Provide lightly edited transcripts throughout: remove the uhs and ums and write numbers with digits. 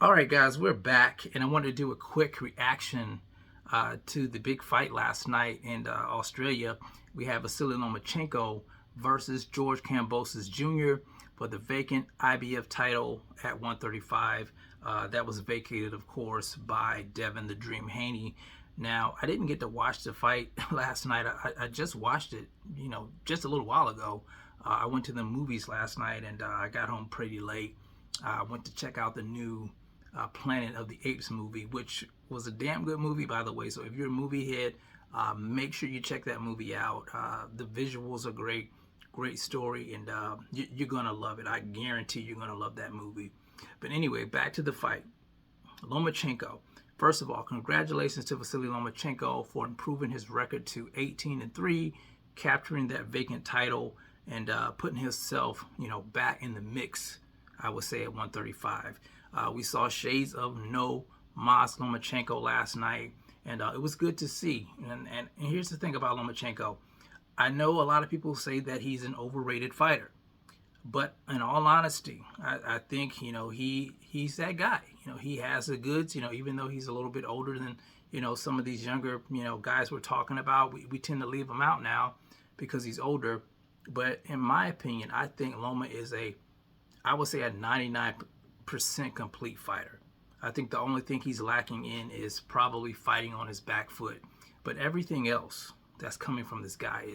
All right, guys, we're back, and I wanted to do a quick reaction to the big fight last night in Australia. We have Vasily Lomachenko versus George Kambosos Jr. for the vacant IBF title at 135. That was vacated, of course, by Devin the Dream Haney. Now, I didn't get to watch the fight last night. I just watched it, just a little while ago. I went to the movies last night, and I got home pretty late. I went to check out the new Planet of the Apes movie, which was a damn good movie, by the way. So if you're a movie head, make sure you check that movie out. The visuals are great story, and you're gonna love it. I guarantee you're gonna love that movie. But anyway, back to the fight. Lomachenko. First of all, congratulations to Vasily Lomachenko for improving his record to 18-3, capturing that vacant title, and putting himself, back in the mix, I would say, at 135. We saw shades of no Mas-Chenko last night, and it was good to see. And here's the thing about Lomachenko. I know a lot of people say that he's an overrated fighter, but in all honesty, I think, he's that guy. He has the goods, even though he's a little bit older than, some of these younger, guys we're talking about. We tend to leave him out now because he's older. But in my opinion, I think Loma is I would say a 99% complete fighter. I think the only thing he's lacking in is probably fighting on his back foot. But everything else that's coming from this guy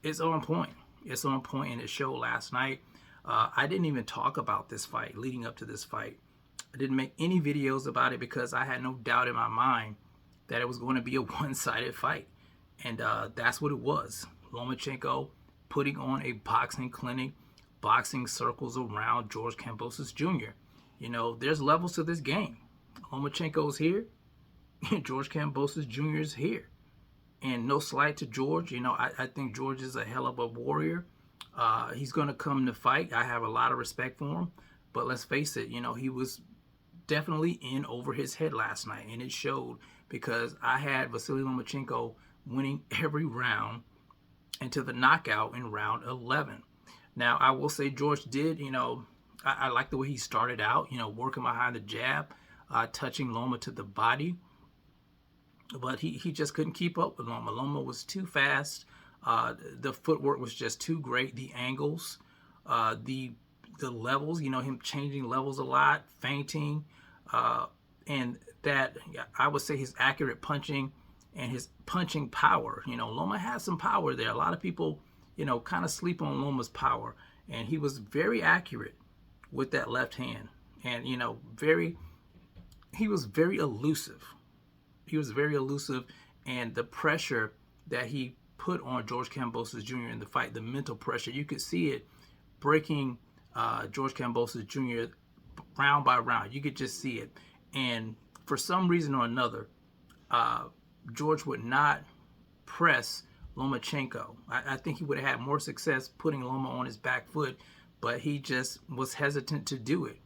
is on point. It's on point, and it showed last night. I didn't even talk about this fight leading up to this fight. I didn't make any videos about it because I had no doubt in my mind that it was going to be a one-sided fight. And that's what it was. Lomachenko putting on a boxing clinic, boxing circles around George Kambosos Jr. There's levels to this game. Lomachenko's here, George Kambosos Jr. is here. And no slight to George. I think George is a hell of a warrior. He's going to come to fight. I have a lot of respect for him. But let's face it, he was definitely in over his head last night. And it showed because I had Vasily Lomachenko winning every round until the knockout in round 11. Now, I will say George did, I like the way he started out, working behind the jab, touching Loma to the body. But he just couldn't keep up with Loma. Loma was too fast. The footwork was just too great. The angles, the levels, him changing levels a lot, feinting, and that, I would say, his accurate punching and his punching power. Loma has some power there. A lot of people, kind of sleep on Loma's power, and he was very accurate with that left hand, and he was very elusive. He was very elusive, and the pressure that he put on George Kambosos Jr. in the fight, the mental pressure, you could see it breaking George Kambosos Jr. round by round. You could just see it, and for some reason or another, George would not press Lomachenko. I think he would have had more success putting Loma on his back foot, but he just was hesitant to do it.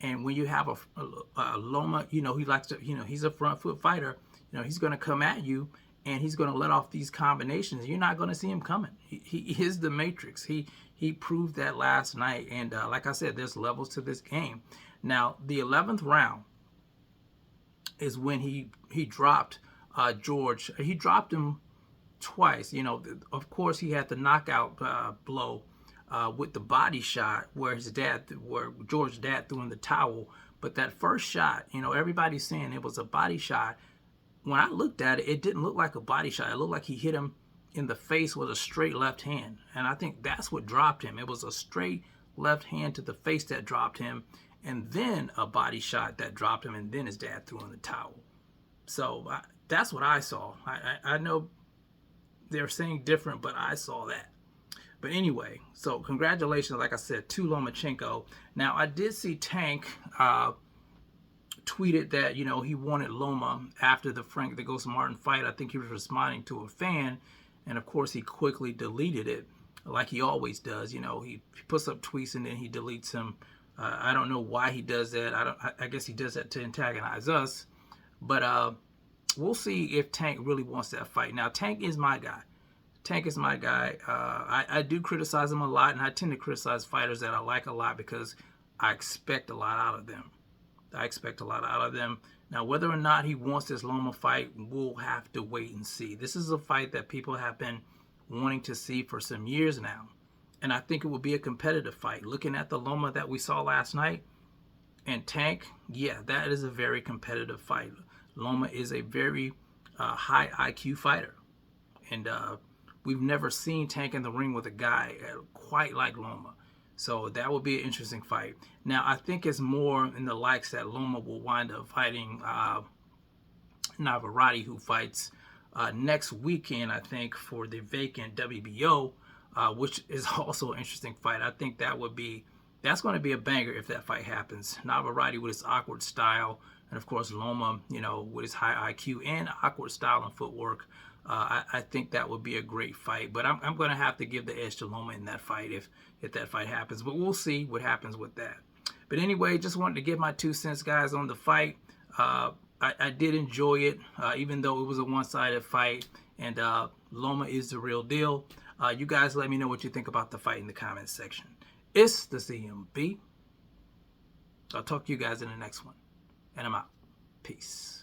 And when you have a Loma, he likes to, he's a front foot fighter. He's going to come at you, and he's going to let off these combinations. You're not going to see him coming. He is the Matrix. He proved that last night. And like I said, there's levels to this game. Now, the 11th round is when he dropped George. He dropped him twice. Of course, he had the knockout blow with the body shot where George's dad threw in the towel. But that first shot, everybody's saying it was a body shot. When I looked at it, it didn't look like a body shot. It looked like he hit him in the face with a straight left hand. And I think that's what dropped him. It was a straight left hand to the face that dropped him, and then a body shot that dropped him, and then his dad threw in the towel. So that's what I saw. I know they're saying different, but I saw that. But anyway, so congratulations, like I said, to Lomachenko. Now, I did see Tank tweeted that, he wanted Loma after the Frank the Ghost Martin fight. I think he was responding to a fan, and of course he quickly deleted it, like he always does. He puts up tweets and then he deletes them. I don't know why he does that. I guess he does that to antagonize us. But we'll see if Tank really wants that fight. Now, Tank is my guy. Tank is my guy. I do criticize him a lot, and I tend to criticize fighters that I like a lot because I expect a lot out of them. I expect a lot out of them. Now, whether or not he wants this Loma fight, we'll have to wait and see. This is a fight that people have been wanting to see for some years now. And I think it will be a competitive fight. Looking at the Loma that we saw last night and Tank, yeah, that is a very competitive fight. Loma is a very high IQ fighter. And we've never seen Tank in the ring with a guy quite like Loma. So that will be an interesting fight. Now, I think it's more in the likes that Loma will wind up fighting Navarrete, who fights next weekend, I think, for the vacant WBO, which is also an interesting fight. I think that's going to be a banger if that fight happens. Navarrete with his awkward style, and of course Loma, with his high IQ and awkward style and footwork. I think that would be a great fight, but I'm going to have to give the edge to Loma in that fight if that fight happens. But we'll see what happens with that. But anyway, just wanted to give my 2 cents, guys, on the fight. I did enjoy it, even though it was a one-sided fight, and Loma is the real deal. You guys let me know what you think about the fight in the comments section. It's the CMB. I'll talk to you guys in the next one, and I'm out. Peace.